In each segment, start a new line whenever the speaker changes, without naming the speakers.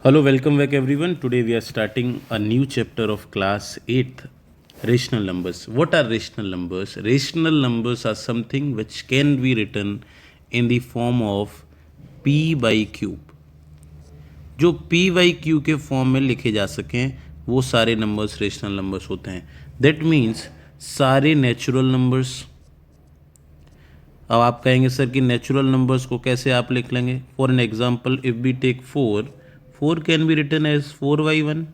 Hello, welcome back everyone. Today we are starting a new chapter of class 8th, rational numbers. What are rational numbers? Rational numbers are something which can be written in the form of p by cube. जो p by q के form में लिखे जा सकें वो सारे numbers rational numbers होते हैं. दैट मीन्स सारे नेचुरल नंबर्स. अब आप कहेंगे सर कि नेचुरल नंबर्स को कैसे आप लिख लेंगे. For an example if we take 4 can be written as 4/1.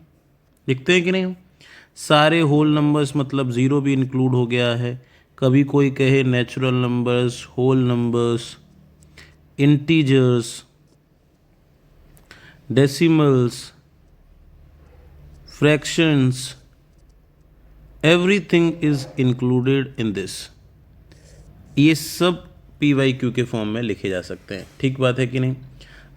लिखते हैं कि नहीं. सारे होल नंबर्स मतलब ज़ीरो भी इंक्लूड हो गया है. कभी कोई कहे natural numbers, whole numbers, integers, decimals, fractions, everything is included in this. ये सब पी वाई क्यू के फॉर्म में लिखे जा सकते हैं. ठीक बात है कि नहीं.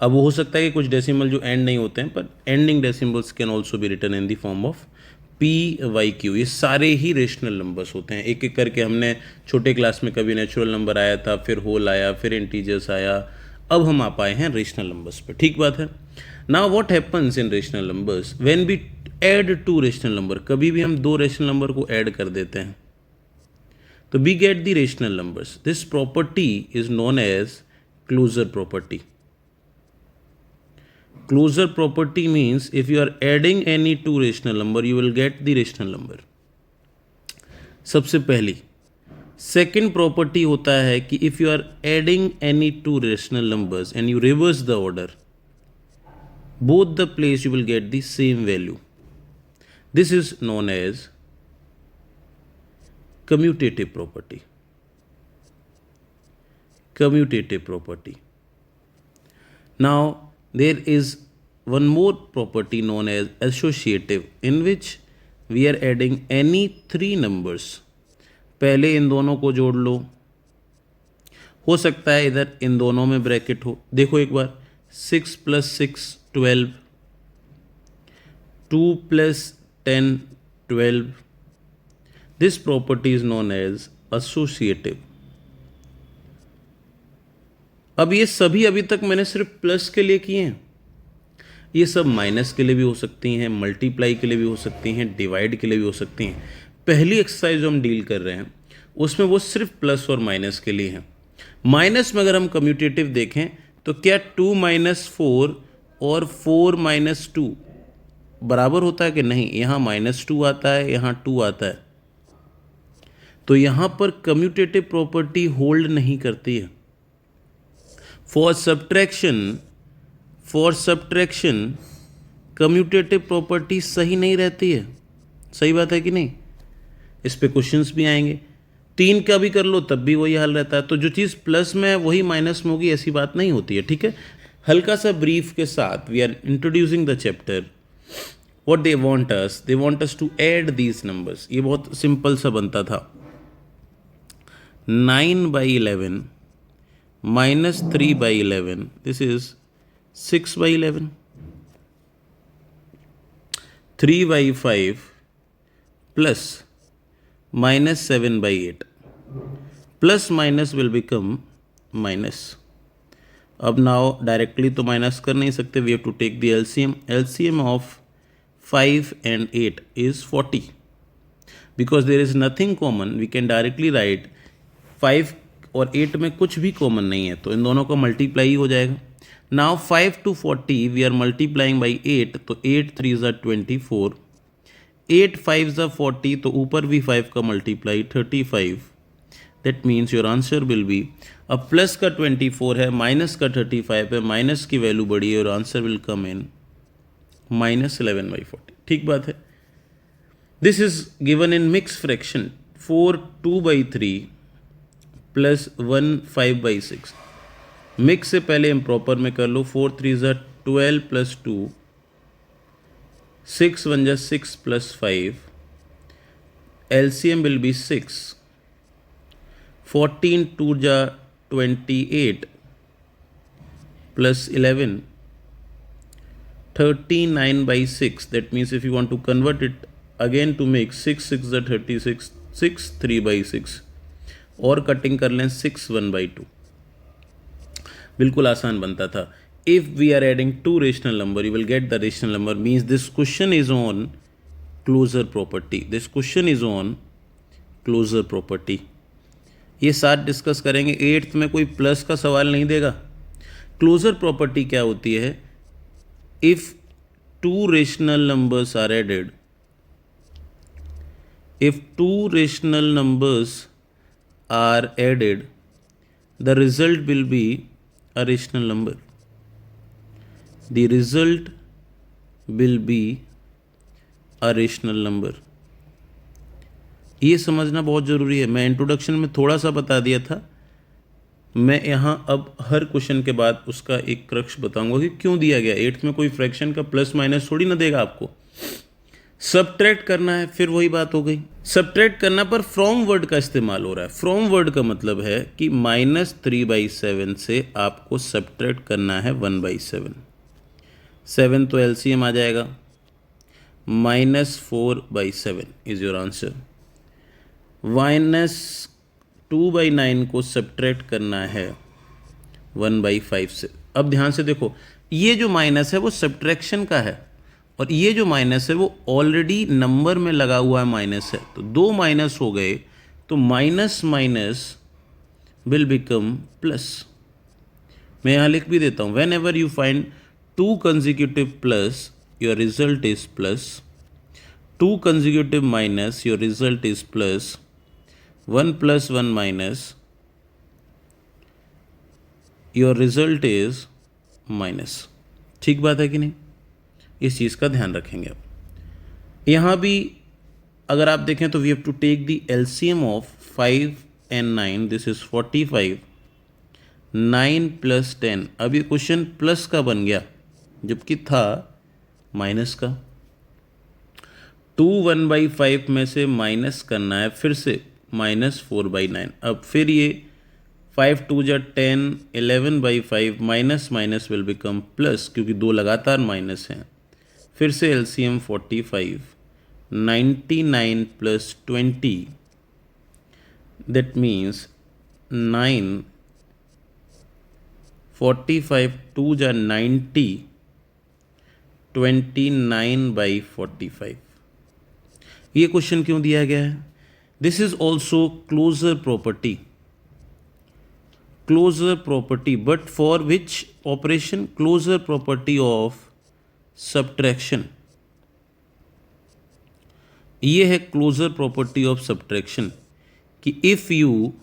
अब वो हो सकता है कि कुछ डेसिमल जो एंड नहीं होते हैं, पर ending decimals can also be written in the form of p y q. ये सारे ही रेशनल नंबर्स होते हैं. एक एक करके हमने छोटे क्लास में कभी नेचुरल नंबर आया था, फिर होल आया, फिर इंटीजर्स आया, अब हम आ पाए हैं रेशनल नंबर्स पे. ठीक बात है. Now what happens in rational numbers when we add two rational number. कभी भी हम दो रेशनल नंबर को ऐड कर देते हैं तो we get the rational numbers. This property is known as closure property. Closure property means if you are adding any two rational number, you will get the rational number. सबसे पहली second property होता है कि if you are adding any two rational numbers and you reverse the order, both the place you will get the same value. This is known as commutative property. Commutative property. Now there is one more property known as associative, in which we are adding any three numbers. पहले इन दोनों को जोड़ लो. हो सकता है इधर इन दोनों में ब्रैकेट हो. देखो एक बार 6 + 6 12, 2 + 10 12. This property is known as associative. अब ये सभी अभी तक मैंने सिर्फ प्लस के लिए किए हैं. ये सब माइनस के लिए भी हो सकती हैं, मल्टीप्लाई के लिए भी हो सकती हैं, डिवाइड के लिए भी हो सकती हैं. पहली एक्सरसाइज जो हम डील कर रहे हैं उसमें वो सिर्फ प्लस और माइनस के लिए हैं. माइनस में अगर हम कम्यूटेटिव देखें तो क्या 2 - 4 और 4 - 2 बराबर होता है कि नहीं. यहाँ -2 आता है, यहाँ 2 आता है. तो यहां पर कम्यूटेटिव प्रॉपर्टी होल्ड नहीं करती है. फॉर सब्ट्रैक्शन कम्यूटेटिव प्रॉपर्टी सही नहीं रहती है. सही बात है कि नहीं. इस पे क्वेश्चंस भी आएंगे. 3 का भी कर लो तब भी वही हाल रहता है. तो जो चीज़ प्लस में है वही माइनस में होगी, ऐसी बात नहीं होती है. ठीक है. हल्का सा ब्रीफ के साथ we are introducing the chapter. What they want us to add these numbers. ये बहुत सिंपल सा बनता था. 9/11 minus 3/11, this is 6/11. 3/5 plus minus 7/8. Plus minus will become minus. अब now directly तो minus कर नहीं सकते. We have to take the LCM. LCM of 5 and 8 is 40. Because there is nothing common, we can directly write 5 और 8 में कुछ भी common नहीं है, तो इन दोनों का मल्टीप्लाई ही हो जाएगा. Now 5 to 40 we are multiplying by 8, तो 8 3 = 24, 8 5 = 40, तो ऊपर भी 5 का multiply 35. That means your answer will be. अब प्लस का 24 है, माइनस का 35 है, माइनस की वैल्यू बढ़ी है, और आंसर विल कम इन -11/40. ठीक बात है. This is given in mix fraction. 4 2/3 plus 1 5/6. Mix से पहले इम्प्रॉपर में कर लो. 4 3 = 12 + 2, 6 1 = 6 + 5. LCM will be 6. 14 2 = 28 plus 11. 39/6. That means if you want to convert it again to make 6 6 = 36, 6 3/6. और कटिंग कर लें 6 1/2. बिल्कुल आसान बनता था. if we are adding two rational number, you will get the rational number. Means this question is on closure property. This question is on closure property. ये साथ discuss करेंगे. 8th में कोई प्लस का सवाल नहीं देगा. क्लोजर प्रॉपर्टी क्या होती है? If two rational numbers are added, if two rational numbers are added, the result will be a rational number. The result will be a rational number. ये समझना बहुत ज़रूरी है. मैं इंट्रोडक्शन में थोड़ा सा बता दिया था. मैं यहाँ अब हर क्वेश्चन के बाद उसका एक क्रक्स बताऊंगा कि क्यों दिया गया. 8th में कोई फ्रैक्शन का प्लस माइनस थोड़ी ना देगा आपको. सब्ट्रैक्ट करना है, फिर वही बात हो गई. सब्ट्रैक्ट करना पर फ्रॉम वर्ड का इस्तेमाल हो रहा है. फ्रॉम वर्ड का मतलब है कि -3/7 से आपको सब्ट्रैक्ट करना है 1/7. 7 तो एलसीएम आ जाएगा. -4/7 इज योर आंसर. -2/9 को सब्ट्रैक्ट करना है 1/5 से. अब ध्यान से देखो, ये जो माइनस है वो सब्ट्रैक्शन का है और ये जो माइनस है वो ऑलरेडी नंबर में लगा हुआ है माइनस है. तो दो माइनस हो गए तो minus minus will become plus. मैं यहाँ लिख भी देता हूँ. When ever you find to consecutive plus your result is plus. To consecutive minus your result is plus. 1 + 1 minus your result is minus. ठीक बात है कि नहीं? इस चीज़ का ध्यान रखेंगे. अब यहाँ भी अगर आप देखें तो we have to take the LCM of 5 and 9. This is 45. 9 + 10. अब ये क्वेश्चन प्लस का बन गया जबकि था माइनस का. 2 1/5 में से माइनस करना है, फिर से -4/9. अब फिर ये 5 2 = 10. 11/5 minus minus will become plus क्योंकि दो लगातार माइनस हैं. फिर से एलसीएम 45. 99 + 20. That means 9. 45 2 = 90. 29/45. ये क्वेश्चन क्यों दिया गया है? This is also closure property. Closure property, but for which operation? Closure property of subtraction. ये है क्लोजर प्रॉपर्टी ऑफ सब्ट्रैक्शन कि if you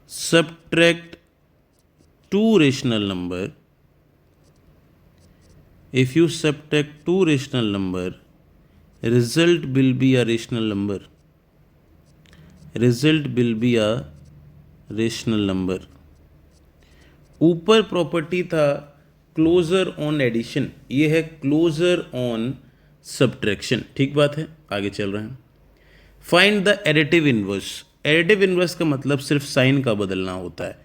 subtract two rational number, if you subtract two rational number, result will be a rational number. Result will be a rational number. ऊपर property था closure on addition, ये है closure on subtraction. ठीक बात है. आगे चल रहे हैं. Find the additive inverse. Additive inverse का मतलब सिर्फ साइन का बदलना होता है.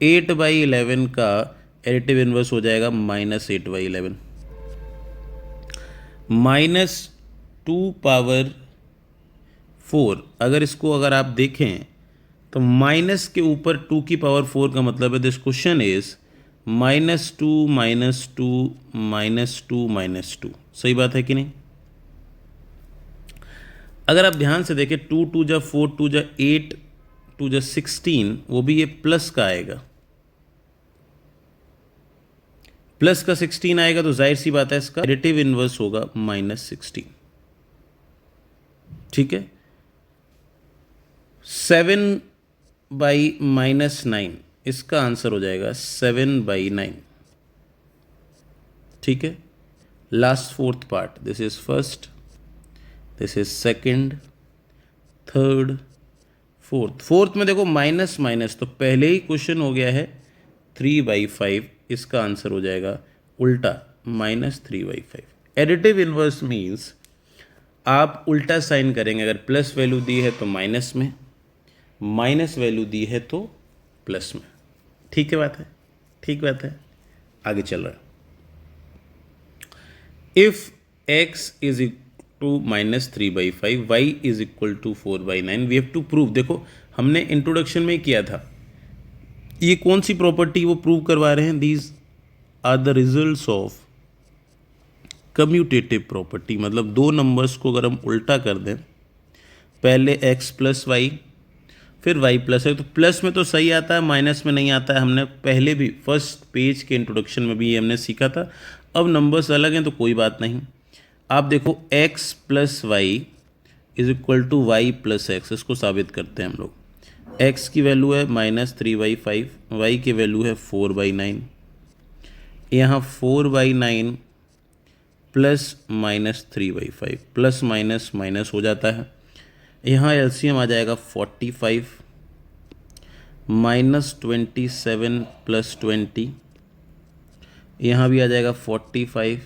8/11 का एडिटिव इनवर्स हो जाएगा -8/11. -2⁴. अगर इसको अगर आप देखें तो माइनस के ऊपर 2⁴ का मतलब है दिस क्वेश्चन इज -2 -2 -2 -2. सही बात है कि नहीं? अगर आप ध्यान से देखें 2 2 = 4, 2 = 8, 2 = 16, वो भी ये प्लस का आएगा. प्लस का 16 आएगा तो जाहिर सी बात है इसका एडिटिव इनवर्स होगा -16. ठीक है. 7/-9 इसका आंसर हो जाएगा 7/9. ठीक है. Last 4th part. This is first, this is second, third, fourth. Fourth में देखो माइनस माइनस तो पहले ही क्वेश्चन हो गया है 3/5. इसका आंसर हो जाएगा उल्टा -3/5. एडिटिव इनवर्स मीन्स आप उल्टा साइन करेंगे. अगर प्लस वैल्यू दी है तो माइनस में, माइनस वैल्यू दी है तो प्लस में. ठीक है बात है? ठीक बात है. आगे चल रहा है. If x is to -3/5, y is equal to 4/9, we have to prove. देखो हमने इंट्रोडक्शन में ही किया था ये कौन सी प्रॉपर्टी वो प्रूव करवा रहे हैं? These are the results of commutative property. मतलब दो नंबर्स को अगर हम उल्टा कर दें, पहले x प्लस वाई फिर y प्लस है, तो प्लस में तो सही आता है, माइनस में नहीं आता है। हमने पहले भी फर्स्ट पेज के इंट्रोडक्शन में भी ये हमने सीखा था। अब नंबर्स अलग हैं तो कोई बात नहीं। आप देखो x plus y is equal to y plus x, इसको साबित करते हैं हम लोग। x की वैल्यू है -3/5, y की वैल्यू है 4/9। यहाँ 4/9 प्लस -3/5, प्लस माइनस माइनस हो जाता है। यहाँ एलसीएम आ जाएगा 45 -27 प्लस 20। यहाँ भी आ जाएगा 45,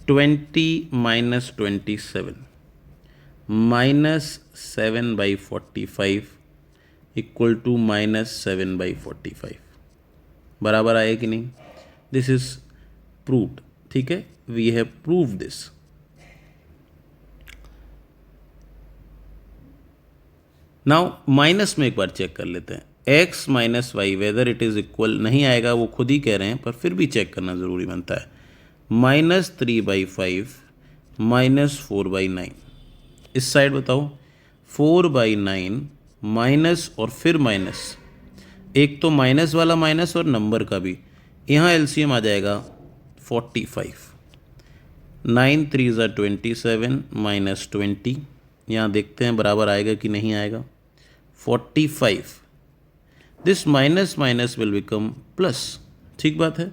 20 -27 -7/45 इक्वल टू -7/45। बराबर आए कि नहीं? This is proved. ठीक है, we have prove this. Now minus में एक बार चेक कर लेते हैं। x minus y whether it is equal, नहीं आएगा वो खुद ही कह रहे हैं, पर फिर भी चेक करना ज़रूरी बनता है। -3/5 -4/9, इस साइड बताओ। 4/9 माइनस और फिर माइनस, एक तो माइनस वाला माइनस और नंबर का भी। यहाँ एलसीएम आ जाएगा 45। 9 3 ज़ा 27 -20। यहाँ देखते हैं बराबर आएगा कि नहीं आएगा। 45, this minus minus will become plus. ठीक बात है।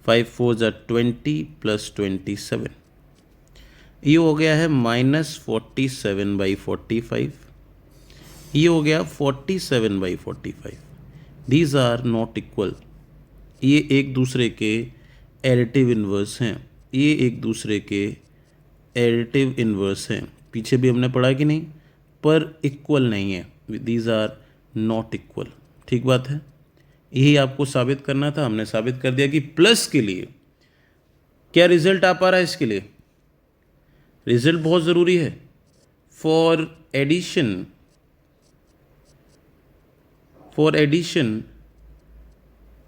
5 4 ज़ा 20 प्लस 27, ये हो गया है -47/45। ये हो गया 47/45। These are not equal. ये एक दूसरे के एडिटिव इन्वर्स हैं, ये एक दूसरे के एडिटिव इन्वर्स हैं। पीछे भी हमने पढ़ा कि नहीं, पर इक्वल नहीं है। These are not equal. ठीक बात है। यही आपको साबित करना था, हमने साबित कर दिया कि प्लस के लिए क्या रिजल्ट आ पा रहा है। इसके लिए रिजल्ट बहुत ज़रूरी है। For addition,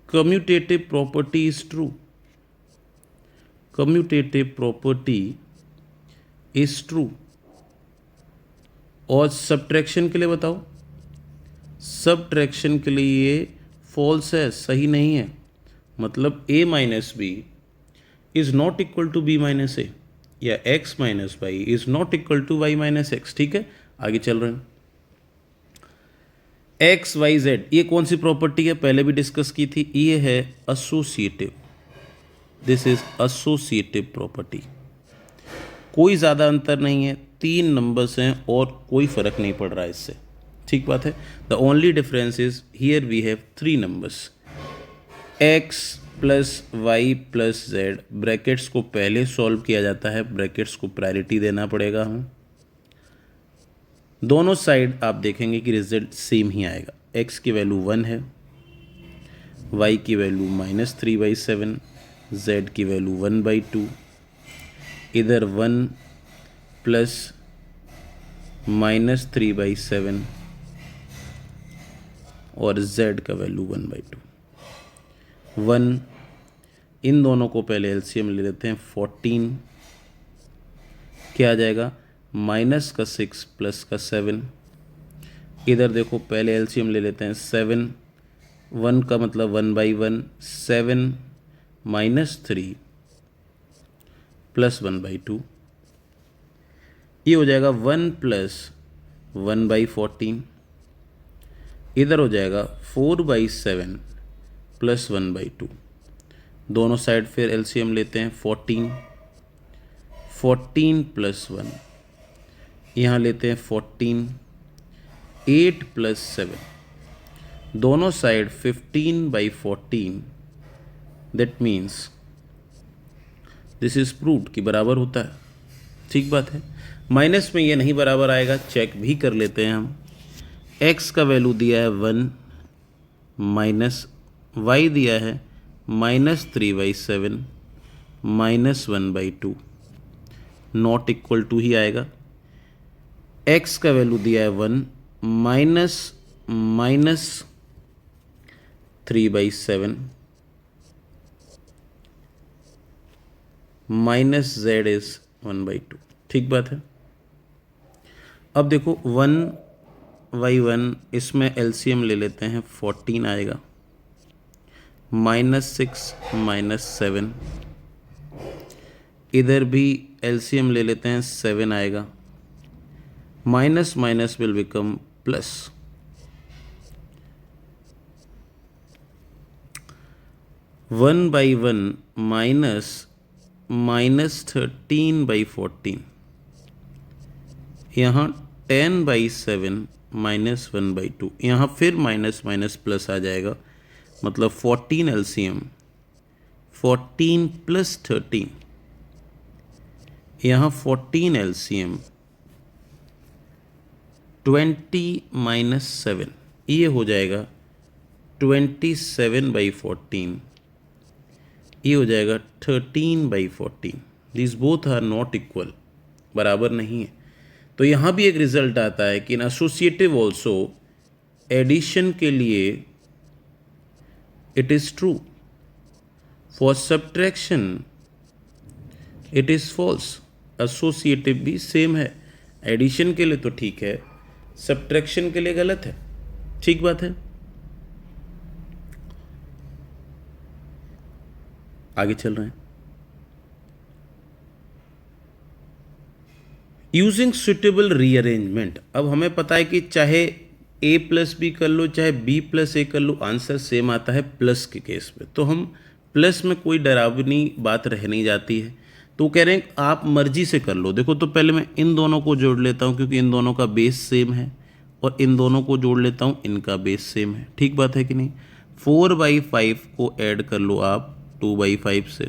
commutative property is true. Commutative property is true. और सब्ट्रैक्शन के लिए बताओ। सब्ट्रैक्शन के लिए ये फॉल्स है, सही नहीं है। मतलब a minus b is not equal to b minus a, या x minus y is not equal to y minus x. ठीक है, आगे चल रहे हैं। एक्स वाई जेड, ये कौन सी प्रॉपर्टी है? पहले भी डिस्कस की थी। ये है associative. This is associative property. कोई ज़्यादा अंतर नहीं है, 3 नंबर्स हैं और कोई फ़र्क नहीं पड़ रहा है इससे। ठीक बात है। The only difference is here we have 3 numbers, x plus y plus z. Brackets को पहले सॉल्व किया जाता है, ब्रैकेट्स को प्रायोरिटी देना पड़ेगा हमें। दोनों साइड आप देखेंगे कि रिजल्ट सेम ही आएगा। x की वैल्यू 1 है, y की वैल्यू -3/7, z की वैल्यू 1/2। इधर 1 प्लस -3/7 और z का वैल्यू 1/2। 1, इन दोनों को पहले एलसीएम ले लेते हैं। 14 क्या आ जाएगा? माइनस का 6 प्लस का 7। इधर देखो पहले एलसीएम ले लेते हैं। 7, 1 का मतलब 1/1, 7 -3 प्लस 1/2। ये हो जाएगा 1 प्लस 1/14। इधर हो जाएगा 4/7 प्लस 1/2। दोनों साइड फिर एलसीएम लेते हैं। 14 प्लस 1, यहाँ लेते हैं 14, 8 प्लस 7, दोनों side 15/14। That means this is proved कि बराबर होता है। ठीक बात है। माइनस में ये नहीं बराबर आएगा, चेक भी कर लेते हैं हम। x का वैल्यू दिया है 1, माइनस y दिया है -3/7 -1/2, नॉट इक्वल टू ही आएगा। x का वैल्यू दिया है 1, माइनस 3/7 माइनस z इज 1/2। ठीक बात है। अब देखो 1/1 इसमें एलसीएम ले लेते हैं, 14 आएगा, -6 -7, इधर भी एलसीएम ले लेते हैं, 7 आएगा, minus minus will become plus, 1/1 -13/14, यहाँ 10/7 -1/2, यहाँ फिर माइनस माइनस प्लस आ जाएगा, मतलब 14 एलसीएम, 14 + 13, यहाँ 14 एलसीएम, 20 - 7, ये हो जाएगा 27/14, ये हो जाएगा 13/14। This both are not equal, बराबर नहीं है। तो यहाँ भी एक रिजल्ट आता है कि इन एसोसिएटिव ऑल्सो एडिशन के लिए it is true, for subtraction it is false. Associative भी सेम है, एडिशन के लिए तो ठीक है, सब्ट्रैक्शन के लिए गलत है। ठीक बात है। आगे चल रहे हैं। यूजिंग सुटेबल रीअरेंजमेंट, अब हमें पता है कि चाहे a + b कर लो चाहे b + a कर लो, आंसर सेम आता है प्लस के केस में। तो हम प्लस में कोई डरावनी बात रह नहीं जाती है, तो कह रहे हैं आप मर्जी से कर लो। देखो तो पहले मैं इन दोनों को जोड़ लेता हूँ क्योंकि इन दोनों का बेस सेम है, और इन दोनों को जोड़ लेता हूँ, इनका बेस सेम है। ठीक बात है कि नहीं। 4/5 को ऐड कर लो आप 2/5 से,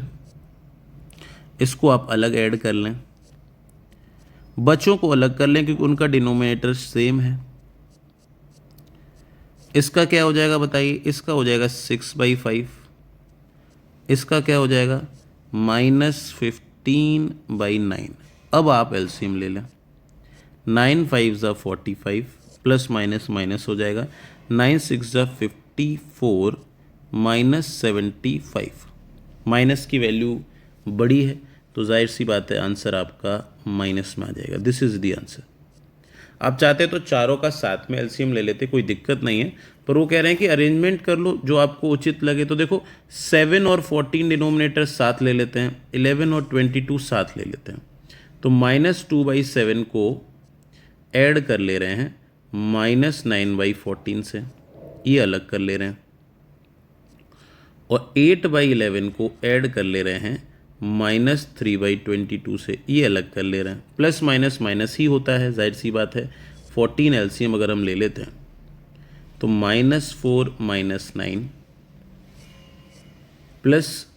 इसको आप अलग ऐड कर लें, बच्चों को अलग कर लें क्योंकि उनका डिनोमिनेटर सेम है। इसका क्या हो जाएगा बताइए, इसका हो जाएगा 6/5, इसका क्या हो जाएगा -15/9। अब आप एलसीएम ले लें, 9 5 = 45, प्लस माइनस माइनस हो जाएगा, 9 6 = 54 -75। माइनस की वैल्यू बड़ी है तो जाहिर सी बात है आंसर आपका माइनस में आ जाएगा। This is the answer. आप चाहते तो चारों का साथ में एलसीएम ले लेते, कोई दिक्कत नहीं है, पर वो कह रहे हैं कि अरेंजमेंट कर लो जो आपको उचित लगे। तो देखो 7 और 14 डिनोमिनेटर साथ ले लेते हैं, 11 और 22 साथ ले लेते हैं, तो -2/7 को ऐड कर ले रहे हैं -9/14 से, ये अलग कर ले रहे हैं, और 8/11 को ऐड कर ले रहे हैं -3/22 से, ये अलग कर ले रहे हैं। प्लस माइनस माइनस ही होता है, जाहिर सी बात है। 14 एलसीएम अगर हम ले लेते हैं तो -4 - 9 प्लस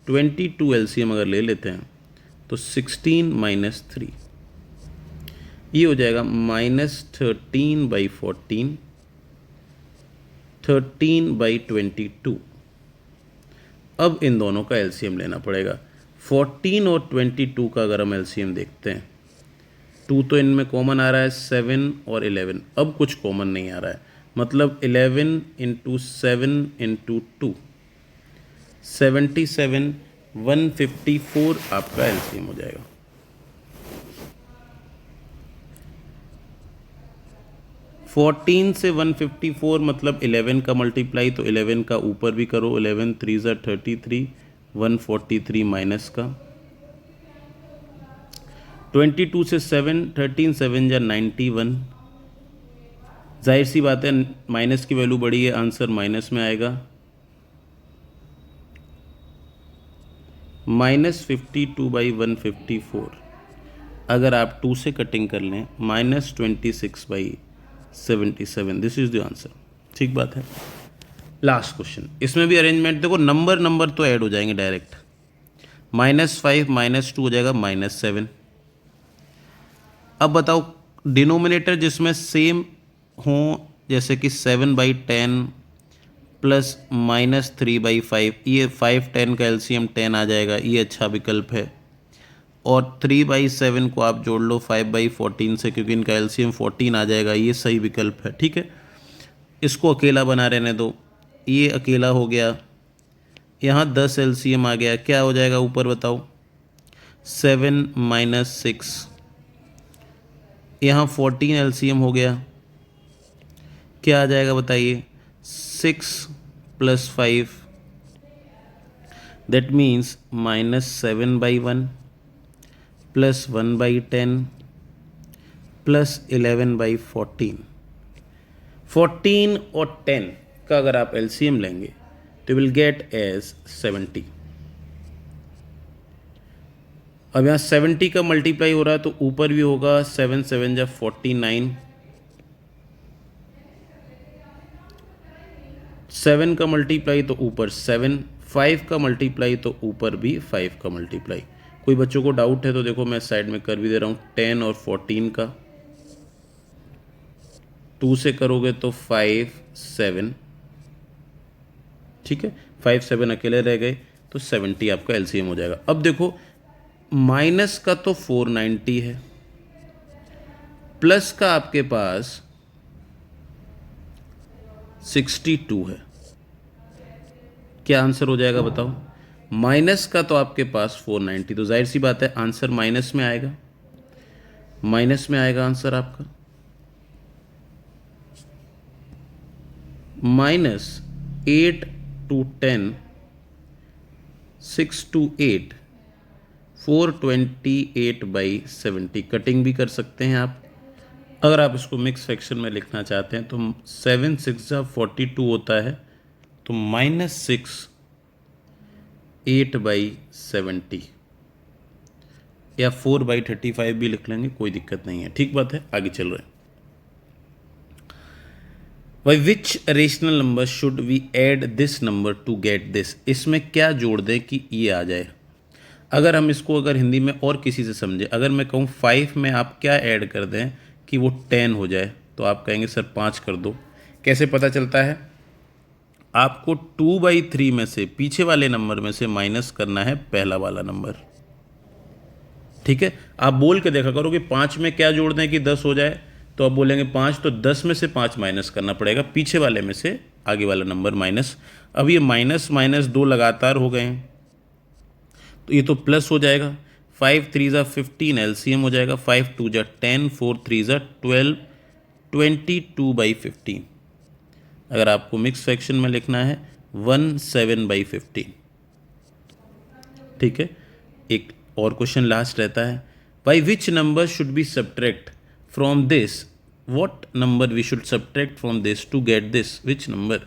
22 एलसीएम अगर ले लेते हैं तो 16 - 3, ये हो जाएगा -13/14, 13/22। अब इन दोनों का एलसीएम लेना पड़ेगा। 14 और 22 का अगर हम एलसीएम देखते हैं, 2 तो इनमें कॉमन आ रहा है, 7 और 11, अब कुछ कॉमन नहीं आ रहा है, मतलब 11 × 7 × 2 77, 154 आपका एलसीएम हो जाएगा। फोर्टीन से 154 मतलब 11 का मल्टीप्लाई, तो 11 का ऊपर भी करो, 11 3 = 33, 143 माइनस का, 22 से 7, 13 7 = 91। जाहिर सी बात है माइनस की वैल्यू बड़ी है, आंसर माइनस में आएगा। -52/154 अगर आप 2 से कटिंग कर लें, -26/77, दिस इज द आंसर। ठीक बात है। लास्ट क्वेश्चन, इसमें भी अरेंजमेंट देखो, नंबर तो ऐड हो जाएंगे डायरेक्ट, -5 -2 हो जाएगा -7। अब बताओ डिनोमिनेटर जिसमें सेम हो, जैसे कि 7/10 प्लस -3/5, ये 5 10 का एलसीएम 10 आ जाएगा, ये अच्छा विकल्प है। और 3/7 को आप जोड़ लो 5/14 से, क्योंकि इनका एलसीएम 14 आ जाएगा, ये सही विकल्प है। ठीक है, इसको अकेला बना रहने दो, ये अकेला हो गया, यहाँ 10 एलसीएम आ गया, क्या हो जाएगा ऊपर बताओ, 7 माइनस 6, यहाँ 14 एलसीएम हो गया, क्या आ जाएगा बताइए, 6 plus 5, that means -7/1 plus 1/10 plus 11/14। 14 और 10 का अगर आप एलसीएम लेंगे तो विल गेट एज 70। अब यहाँ 70 का मल्टीप्लाई हो रहा है तो ऊपर भी होगा, 7 7 जा 49, 7 का मल्टीप्लाई तो ऊपर 7, 5 का मल्टीप्लाई तो ऊपर भी 5 का मल्टीप्लाई। कोई बच्चों को डाउट है तो देखो मैं साइड में कर भी दे रहा हूँ, 10 और 14 का 2 से करोगे तो 5 7, ठीक है, 5 7 अकेले रह गए तो 70 आपका एलसीएम हो जाएगा। अब देखो माइनस का तो 490 है, प्लस का आपके पास 62 है, क्या आंसर हो जाएगा बताओ। माइनस का तो आपके पास 490, तो जाहिर सी बात है आंसर माइनस में आएगा, माइनस में आएगा आंसर आपका। -8 to 10, 6 to 8, 428/70, कटिंग भी कर सकते हैं आप। अगर आप इसको मिक्स फ्रैक्शन में लिखना चाहते हैं तो 7 6 जा 42 होता है, तो -6 8/70 या 4/35 भी लिख लेंगे, कोई दिक्कत नहीं है, ठीक बात है। आगे चल रहे हैं। By which rational number should we add this number to get this, इसमें क्या जोड़ दें कि ये आ जाए। अगर हम इसको अगर हिंदी में और किसी से समझे, अगर मैं कहूँ 5 में आप क्या ऐड कर दें कि वो 10 हो जाए, तो आप कहेंगे सर 5 कर दो। कैसे पता चलता है, आपको 2/3 में से पीछे वाले नंबर में से माइनस करना है पहला वाला नंबर, ठीक है। आप बोल के देखा करो कि 5 में क्या जोड़ दें कि 10 हो जाए, तो आप बोलेंगे 5, तो 10 में से 5 माइनस करना पड़ेगा, पीछे वाले में से आगे वाला नंबर माइनस। अब ये माइनस माइनस 2 लगातार हो गए हैं तो ये तो प्लस हो जाएगा, 5 3 जा 15 एलसीएम हो जाएगा, 5 2 जा 10, 4 3 जा 12, 22/15। अगर आपको मिक्स फ्रैक्शन में लिखना है 17/15, ठीक है। एक और क्वेश्चन लास्ट रहता है, by which number should be subtract from this, what number we should subtract from this to get this, which number.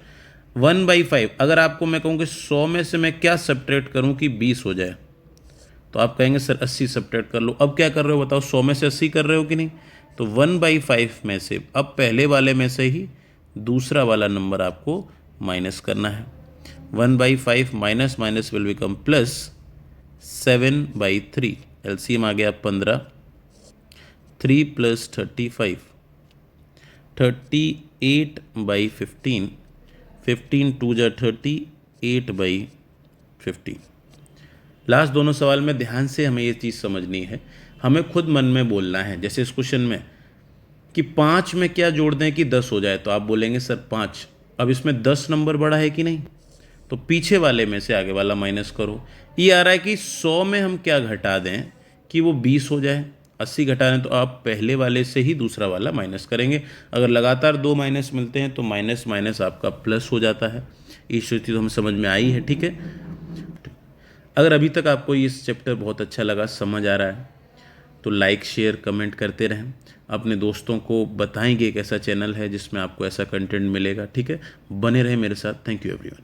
1/5, अगर आपको मैं कहूँ कि 100 में से मैं क्या सब्ट्रैक्ट करूँ कि 20 हो जाए, तो आप कहेंगे सर 80 सब्ट्रैक्ट कर लो। अब क्या कर रहे हो बताओ, 100 में से 80 कर रहे हो कि नहीं, तो 1/5 में से अब पहले वाले में से ही दूसरा वाला नंबर आपको माइनस करना है। 1/5 minus minus will become plus, 7/3 LCM आ गया 15, 3 + 35, 38/15, 15 2 जा 30, 8/15। लास्ट दोनों सवाल में ध्यान से हमें ये चीज़ समझनी है, हमें खुद मन में बोलना है। जैसे इस क्वेश्चन में कि 5 में क्या जोड़ दें कि 10 हो जाए, तो आप बोलेंगे सर 5, अब इसमें 10 नंबर बड़ा है कि नहीं, तो पीछे वाले में से आगे वाला माइनस करो। ये आ रहा है कि 100 में हम क्या घटा दें कि वो 20 हो जाए, 80 घटा दें, तो आप पहले वाले से ही दूसरा वाला माइनस करेंगे। अगर लगातार 2 माइनस मिलते हैं तो माइनस माइनस आपका प्लस हो जाता है। ये स्थिति तो हमें समझ में आई है, ठीक है। अगर अभी तक आपको ये चैप्टर बहुत अच्छा लगा, समझ आ रहा है, तो लाइक शेयर कमेंट करते रहें, अपने दोस्तों को बताएंगे एक ऐसा चैनल है जिसमें आपको ऐसा कंटेंट मिलेगा, ठीक है। बने रहें मेरे साथ। Thank you everyone.